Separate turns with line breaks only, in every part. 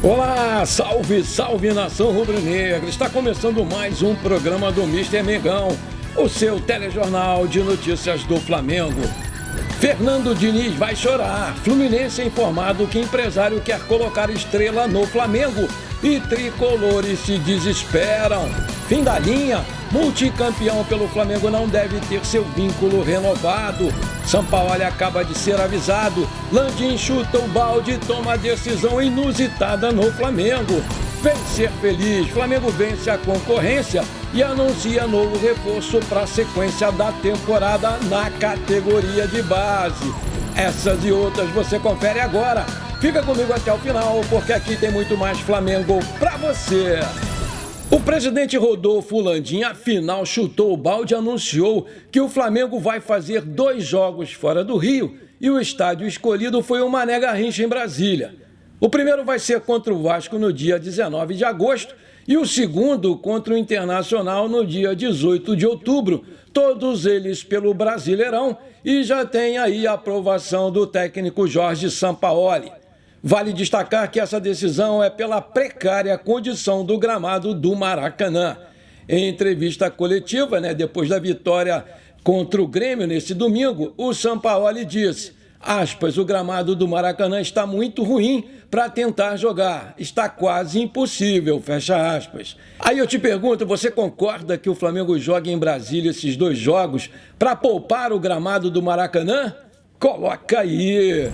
Olá, salve, salve nação rubro-negra. Está começando mais um programa do Mister Mengão, o seu telejornal de notícias do Flamengo. Fernando Diniz vai chorar. Fluminense é informado que empresário quer colocar estrela no Flamengo e tricolores se desesperam. Fim da linha, multicampeão pelo Flamengo não deve ter seu vínculo renovado. Sampaoli acaba de ser avisado. Landim chuta o balde e toma decisão inusitada no Flamengo. Vencer feliz, Flamengo vence a concorrência e anuncia novo reforço para a sequência da temporada na categoria de base. Essas e outras você confere agora. Fica comigo até o final, porque aqui tem muito mais Flamengo para você. O presidente Rodolfo Landim, afinal, chutou o balde e anunciou que o Flamengo vai fazer 2 jogos fora do Rio e o estádio escolhido foi o Mané Garrincha, em Brasília. O primeiro vai ser contra o Vasco no dia 19 de agosto e o segundo contra o Internacional no dia 18 de outubro, todos eles pelo Brasileirão, e já tem aí a aprovação do técnico Jorge Sampaoli. Vale destacar que essa decisão é pela precária condição do gramado do Maracanã. Em entrevista coletiva, depois da vitória contra o Grêmio nesse domingo, o Sampaoli disse, aspas, o gramado do Maracanã está muito ruim para tentar jogar, está quase impossível, fecha aspas. Aí eu te pergunto, você concorda que o Flamengo jogue em Brasília esses 2 jogos para poupar o gramado do Maracanã? Coloca aí!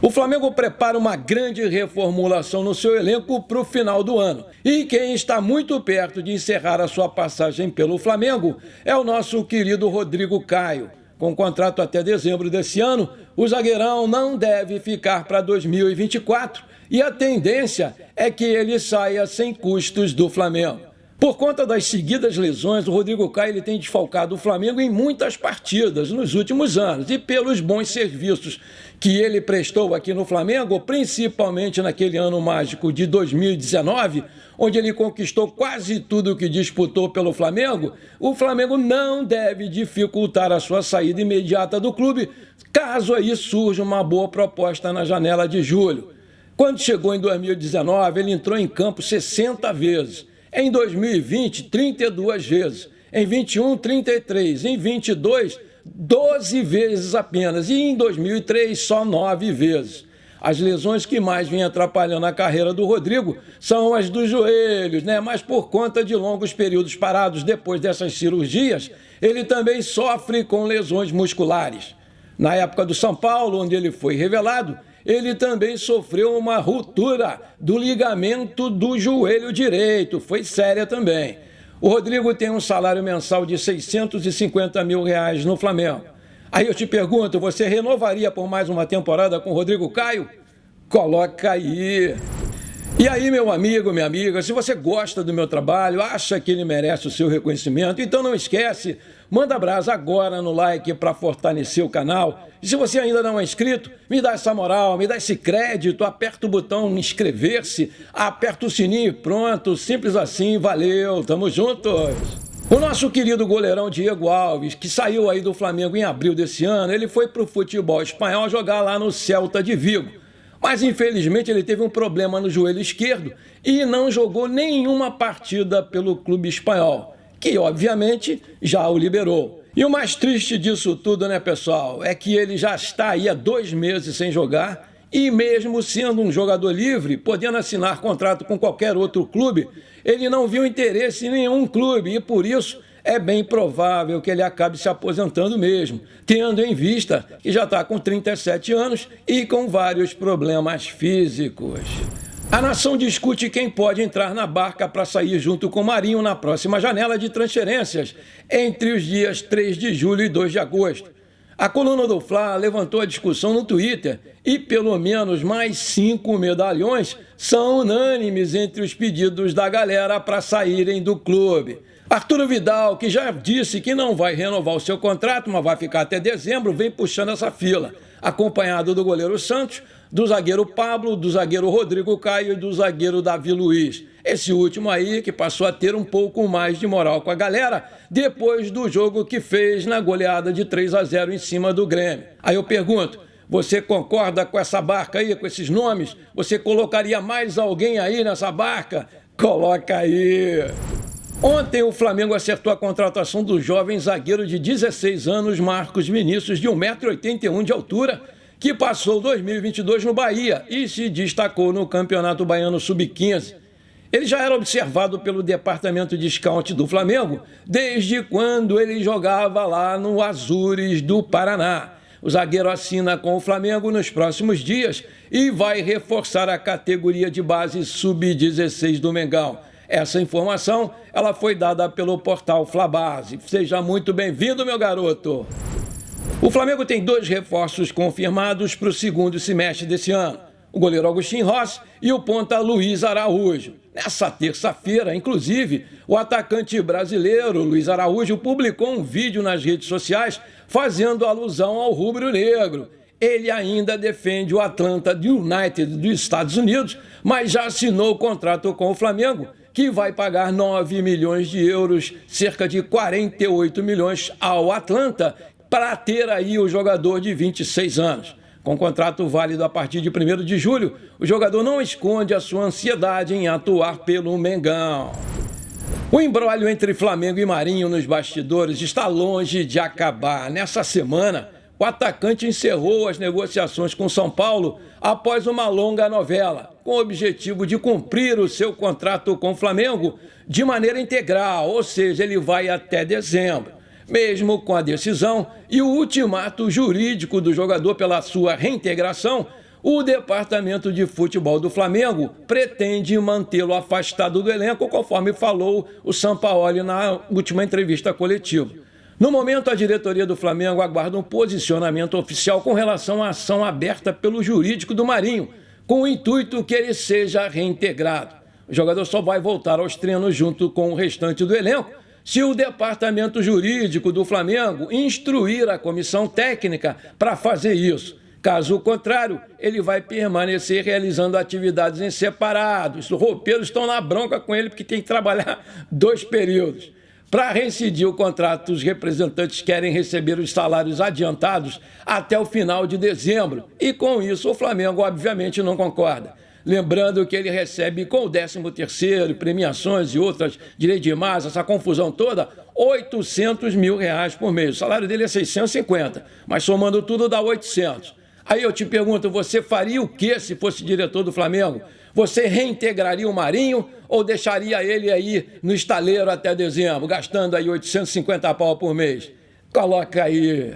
O Flamengo prepara uma grande reformulação no seu elenco para o final do ano. E quem está muito perto de encerrar a sua passagem pelo Flamengo é o nosso querido Rodrigo Caio. Com contrato até dezembro desse ano, o zagueirão não deve ficar para 2024 e a tendência é que ele saia sem custos do Flamengo. Por conta das seguidas lesões, o Rodrigo Caio ele tem desfalcado o Flamengo em muitas partidas nos últimos anos e pelos bons serviços que ele prestou aqui no Flamengo, principalmente naquele ano mágico de 2019, onde ele conquistou quase tudo o que disputou pelo Flamengo, o Flamengo não deve dificultar a sua saída imediata do clube, caso aí surja uma boa proposta na janela de julho. Quando chegou em 2019, ele entrou em campo 60 vezes. Em 2020, 32 vezes. Em 21, 33. Em 22, 12 vezes apenas. E em 2003, só 9 vezes. As lesões que mais vêm atrapalhando a carreira do Rodrigo são as dos joelhos, Mas por conta de longos períodos parados depois dessas cirurgias, ele também sofre com lesões musculares. Na época do São Paulo, onde ele foi revelado, ele também sofreu uma ruptura do ligamento do joelho direito, foi séria também. O Rodrigo tem um salário mensal de R$650 mil no Flamengo. Aí eu te pergunto, você renovaria por mais uma temporada com o Rodrigo Caio? Coloca aí! E aí, meu amigo, minha amiga, se você gosta do meu trabalho, acha que ele merece o seu reconhecimento, então não esquece, manda brasa agora no like para fortalecer o canal. E se você ainda não é inscrito, me dá essa moral, me dá esse crédito, aperta o botão inscrever-se, aperta o sininho e pronto, simples assim, valeu, tamo juntos! O nosso querido goleirão Diego Alves, que saiu aí do Flamengo em abril desse ano, ele foi pro futebol espanhol jogar lá no Celta de Vigo. Mas, infelizmente, ele teve um problema no joelho esquerdo e não jogou nenhuma partida pelo clube espanhol, que, obviamente, já o liberou. E o mais triste disso tudo, pessoal, é que ele já está aí há 2 meses sem jogar e mesmo sendo um jogador livre, podendo assinar contrato com qualquer outro clube, ele não viu interesse em nenhum clube e, por isso, é bem provável que ele acabe se aposentando mesmo, tendo em vista que já está com 37 anos e com vários problemas físicos. A nação discute quem pode entrar na barca para sair junto com o Marinho na próxima janela de transferências, entre os dias 3 de julho e 2 de agosto. A coluna do Fla levantou a discussão no Twitter e pelo menos mais 5 medalhões são unânimes entre os pedidos da galera para saírem do clube. Arturo Vidal, que já disse que não vai renovar o seu contrato, mas vai ficar até dezembro, vem puxando essa fila, acompanhado do goleiro Santos, do zagueiro Pablo, do zagueiro Rodrigo Caio e do zagueiro Davi Luiz. Esse último aí que passou a ter um pouco mais de moral com a galera depois do jogo que fez na goleada de 3-0 em cima do Grêmio. Aí eu pergunto, Você concorda com essa barca aí, com esses nomes? Você colocaria mais alguém aí nessa barca? Coloca aí! Ontem o Flamengo acertou a contratação do jovem zagueiro de 16 anos, Marcos Vinícius, de 1,81 m de altura, que passou 2022 no Bahia e se destacou no Campeonato Baiano Sub-15. Ele já era observado pelo departamento de scout do Flamengo desde quando ele jogava lá no Azures do Paraná. O zagueiro assina com o Flamengo nos próximos dias e vai reforçar a categoria de base Sub-16 do Mengão. Essa informação ela foi dada pelo portal Flabase. Seja muito bem-vindo, meu garoto! O Flamengo tem 2 reforços confirmados para o segundo semestre desse ano. O goleiro Agostinho Rossi e o ponta Luiz Araújo. Nessa terça-feira, inclusive, o atacante brasileiro Luiz Araújo publicou um vídeo nas redes sociais fazendo alusão ao rubro-negro. Ele ainda defende o Atlanta United dos Estados Unidos, mas já assinou o contrato com o Flamengo, que vai pagar 9 milhões de euros, cerca de 48 milhões ao Atlanta, para ter aí o jogador de 26 anos. Com contrato válido a partir de 1º de julho, o jogador não esconde a sua ansiedade em atuar pelo Mengão. O imbróglio entre Flamengo e Marinho nos bastidores está longe de acabar. Nessa semana, o atacante encerrou as negociações com São Paulo após uma longa novela, com o objetivo de cumprir o seu contrato com o Flamengo de maneira integral, ou seja, ele vai até dezembro. Mesmo com a decisão e o ultimato jurídico do jogador pela sua reintegração, o Departamento de Futebol do Flamengo pretende mantê-lo afastado do elenco, conforme falou o Sampaoli na última entrevista coletiva. No momento, a diretoria do Flamengo aguarda um posicionamento oficial com relação à ação aberta pelo jurídico do Marinho, com o intuito que ele seja reintegrado. O jogador só vai voltar aos treinos junto com o restante do elenco se o departamento jurídico do Flamengo instruir a comissão técnica para fazer isso. Caso contrário, ele vai permanecer realizando atividades em separado. Os roupeiros estão na bronca com ele porque tem que trabalhar 2 períodos. Para reincidir o contrato, os representantes querem receber os salários adiantados até o final de dezembro. E com isso, o Flamengo, obviamente, não concorda. Lembrando que ele recebe com o 13º, premiações e outras direitos de imagem, essa confusão toda, R$800 mil por mês. O salário dele é 650, mas somando tudo dá 800. Aí eu te pergunto, você faria o que se fosse diretor do Flamengo? Você reintegraria o Marinho ou deixaria ele aí no estaleiro até dezembro, gastando aí 850 pau por mês? Coloca aí.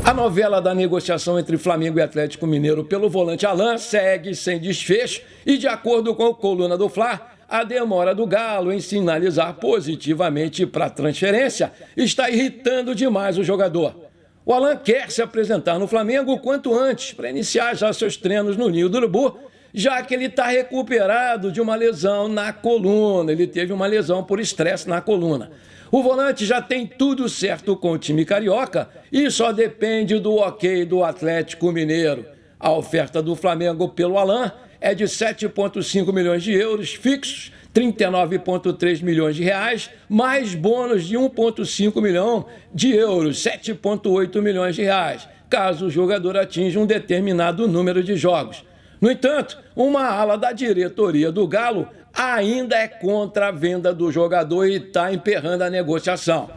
A novela da negociação entre Flamengo e Atlético Mineiro pelo volante Alan segue sem desfecho e, de acordo com a coluna do Fla, a demora do Galo em sinalizar positivamente para a transferência está irritando demais o jogador. O Alan quer se apresentar no Flamengo o quanto antes para iniciar já seus treinos no Ninho do Urubu, já que ele está recuperado de uma lesão na coluna. Ele teve uma lesão por estresse na coluna. O volante já tem tudo certo com o time carioca e só depende do ok do Atlético Mineiro. A oferta do Flamengo pelo Alan é de 7,5 milhões de euros fixos, 39,3 milhões de reais, mais bônus de 1,5 milhão de euros, 7,8 milhões de reais, caso o jogador atinja um determinado número de jogos. No entanto, uma ala da diretoria do Galo ainda é contra a venda do jogador e está emperrando a negociação.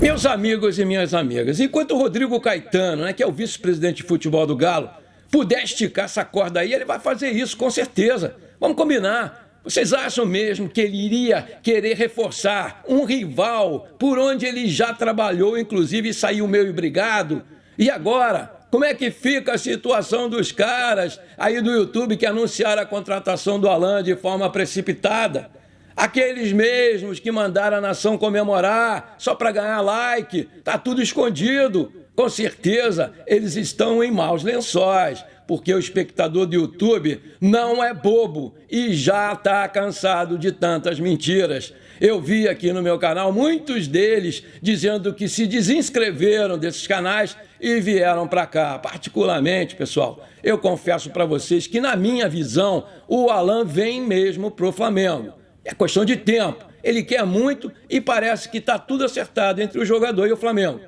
Meus amigos e minhas amigas, enquanto o Rodrigo Caetano, que é o vice-presidente de futebol do Galo, puder esticar essa corda aí, ele vai fazer isso, com certeza. Vamos combinar. Vocês acham mesmo que ele iria querer reforçar um rival por onde ele já trabalhou, inclusive, e saiu meio brigado? E agora? Como é que fica a situação dos caras aí do YouTube que anunciaram a contratação do Alan de forma precipitada? Aqueles mesmos que mandaram a nação comemorar só para ganhar like, tá tudo escondido. Com certeza, eles estão em maus lençóis, porque o espectador do YouTube não é bobo e já está cansado de tantas mentiras. Eu vi aqui no meu canal muitos deles dizendo que se desinscreveram desses canais e vieram para cá. Particularmente, pessoal, eu confesso para vocês que, na minha visão, o Alan vem mesmo pro Flamengo. É questão de tempo. Ele quer muito e parece que está tudo acertado entre o jogador e o Flamengo.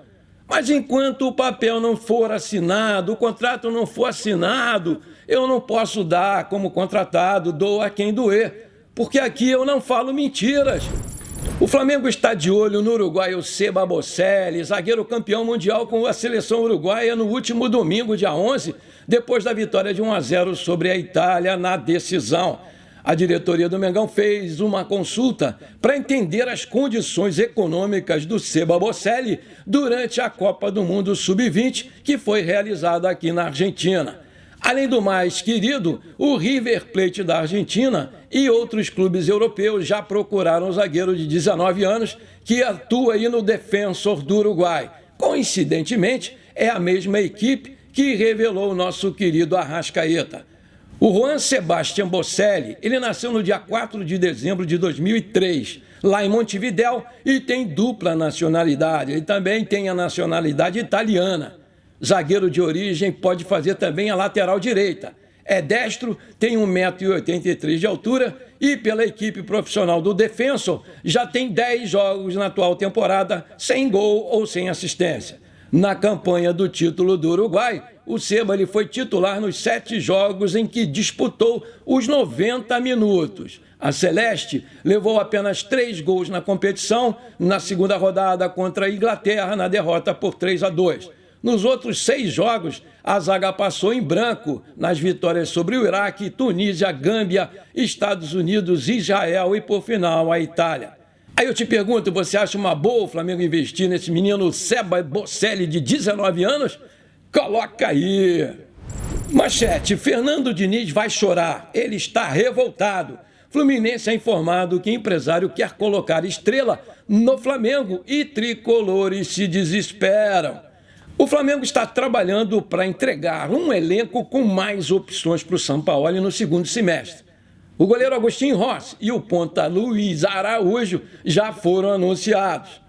Mas enquanto o papel não for assinado, o contrato não for assinado, eu não posso dar como contratado, dou a quem doer, porque aqui eu não falo mentiras. O Flamengo está de olho no uruguaio Seba Bocelli, zagueiro campeão mundial com a seleção uruguaia no último domingo, dia 11, depois da vitória de 1-0 sobre a Itália na decisão. A diretoria do Mengão fez uma consulta para entender as condições econômicas do Seba Bocelli durante a Copa do Mundo Sub-20, que foi realizada aqui na Argentina. Além do mais querido, o River Plate da Argentina e outros clubes europeus já procuraram o zagueiro de 19 anos que atua aí no Defensor do Uruguai. Coincidentemente, é a mesma equipe que revelou o nosso querido Arrascaeta. O Juan Sebastián Bocelli, ele nasceu no dia 4 de dezembro de 2003, lá em Montevidéu, e tem dupla nacionalidade. Ele também tem a nacionalidade italiana. Zagueiro de origem, pode fazer também a lateral direita. É destro, tem 1,83 m de altura e pela equipe profissional do Defensor já tem 10 jogos na atual temporada, sem gol ou sem assistência. Na campanha do título do Uruguai, o Seba ele foi titular nos 7 jogos em que disputou os 90 minutos. A Celeste levou apenas 3 gols na competição, na segunda rodada contra a Inglaterra, na derrota por 3-2. Nos outros 6 jogos, a zaga passou em branco nas vitórias sobre o Iraque, Tunísia, Gâmbia, Estados Unidos, Israel e, por final, a Itália. Aí eu te pergunto, você acha uma boa o Flamengo investir nesse menino Seba Bocelli de 19 anos? Coloca aí! Manchete, Fernando Diniz vai chorar, ele está revoltado. Fluminense é informado que empresário quer colocar Estrela no Flamengo e tricolores se desesperam. O Flamengo está trabalhando para entregar um elenco com mais opções para o Sampaoli no segundo semestre. O goleiro Agostinho Rossi e o ponta Luiz Araújo já foram anunciados.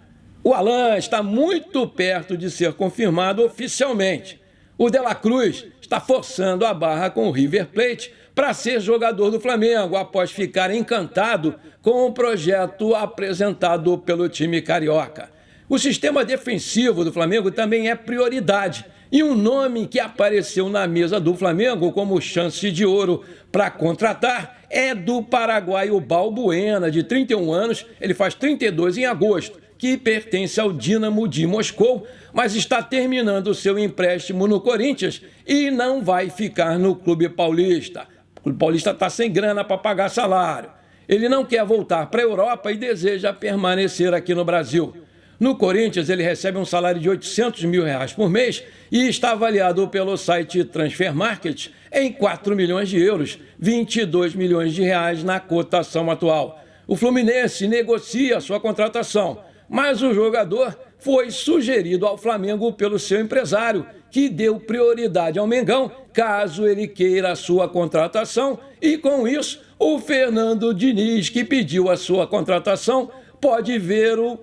O Alan está muito perto de ser confirmado oficialmente. O De La Cruz está forçando a barra com o River Plate para ser jogador do Flamengo, após ficar encantado com o projeto apresentado pelo time carioca. O sistema defensivo do Flamengo também é prioridade. E um nome que apareceu na mesa do Flamengo como chance de ouro para contratar é do paraguaio Balbuena, de 31 anos, ele faz 32 em agosto, que pertence ao Dínamo de Moscou, mas está terminando o seu empréstimo no Corinthians e não vai ficar no Clube Paulista. O Clube Paulista está sem grana para pagar salário. Ele não quer voltar para a Europa e deseja permanecer aqui no Brasil. No Corinthians, ele recebe um salário de R$800 mil por mês e está avaliado pelo site Transfer Market em 4 milhões de euros, 22 milhões de reais na cotação atual. O Fluminense negocia sua contratação, mas o jogador foi sugerido ao Flamengo pelo seu empresário, que deu prioridade ao Mengão, caso ele queira a sua contratação, e com isso, o Fernando Diniz, que pediu a sua contratação, pode vê-lo,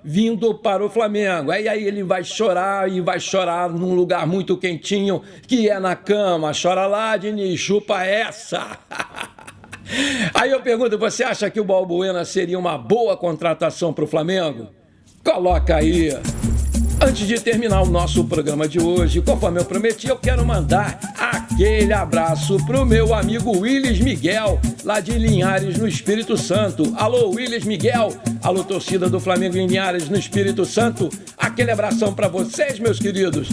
vindo para o Flamengo. Aí ele vai chorar e vai chorar num lugar muito quentinho, que é na cama. Chora lá, Diniz, chupa essa. Aí eu pergunto, você acha que o Balbuena seria uma boa contratação para o Flamengo? Coloca aí. Antes de terminar o nosso programa de hoje, conforme eu prometi, eu quero mandar aquele abraço pro meu amigo Willis Miguel, lá de Linhares, no Espírito Santo. Alô, Willis Miguel. Alô, torcida do Flamengo em Linhares, no Espírito Santo. Aquele abração para vocês, meus queridos.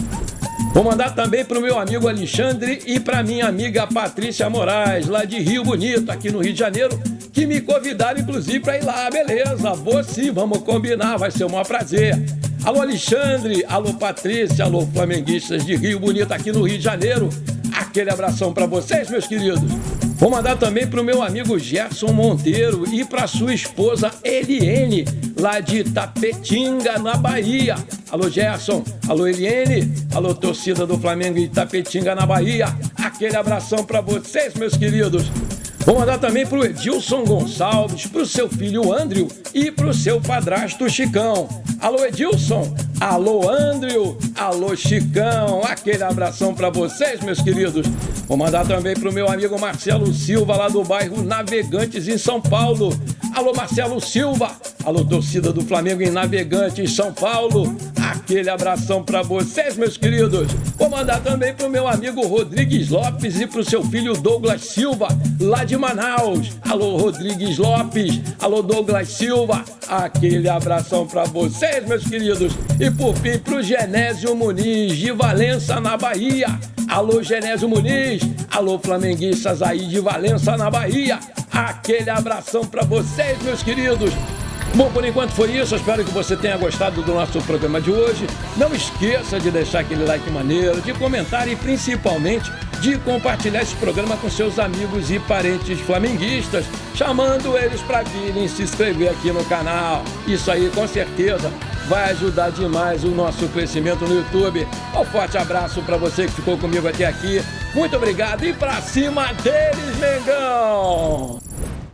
Vou mandar também pro meu amigo Alexandre e pra minha amiga Patrícia Moraes, lá de Rio Bonito, aqui no Rio de Janeiro, que me convidaram, inclusive, para ir lá. Beleza, vou sim, vamos combinar, vai ser um maior prazer. Alô, Alexandre, alô, Patrícia, alô, flamenguistas de Rio Bonito, aqui no Rio de Janeiro. Aquele abração para vocês, meus queridos. Vou mandar também para o meu amigo Gerson Monteiro e para sua esposa Eliene, lá de Itapetinga, na Bahia. Alô, Gerson. Alô, Eliene. Alô, torcida do Flamengo em Itapetinga, na Bahia. Aquele abração para vocês, meus queridos. Vou mandar também para o Edilson Gonçalves, para o seu filho Andrew e para o seu padrasto Chicão. Alô, Edilson. Alô, Andrew. Alô, Chicão. Aquele abração para vocês, meus queridos. Vou mandar também para o meu amigo Marcelo Silva, lá do bairro Navegantes, em São Paulo. alô Marcelo Silva, alô torcida do Flamengo em Navegante, em São Paulo, aquele abração pra vocês, meus queridos. Vou mandar também pro meu amigo Rodrigues Lopes e pro seu filho Douglas Silva, lá de Manaus. Alô Rodrigues Lopes, alô Douglas Silva, aquele abração pra vocês, meus queridos. E por fim pro Genésio Muniz, de Valença, na Bahia. Alô Genésio Muniz, alô flamenguistas aí de Valença, na Bahia. Aquele abração pra vocês, meus queridos. Bom, por enquanto foi isso. Eu espero que você tenha gostado do nosso programa de hoje. Não esqueça de deixar aquele like maneiro, de comentar e principalmente de compartilhar esse programa com seus amigos e parentes flamenguistas, chamando eles para virem se inscrever aqui no canal. Isso aí com certeza vai ajudar demais o nosso crescimento no YouTube. Um forte abraço para você que ficou comigo até aqui. Muito obrigado e pra cima deles, Mengão!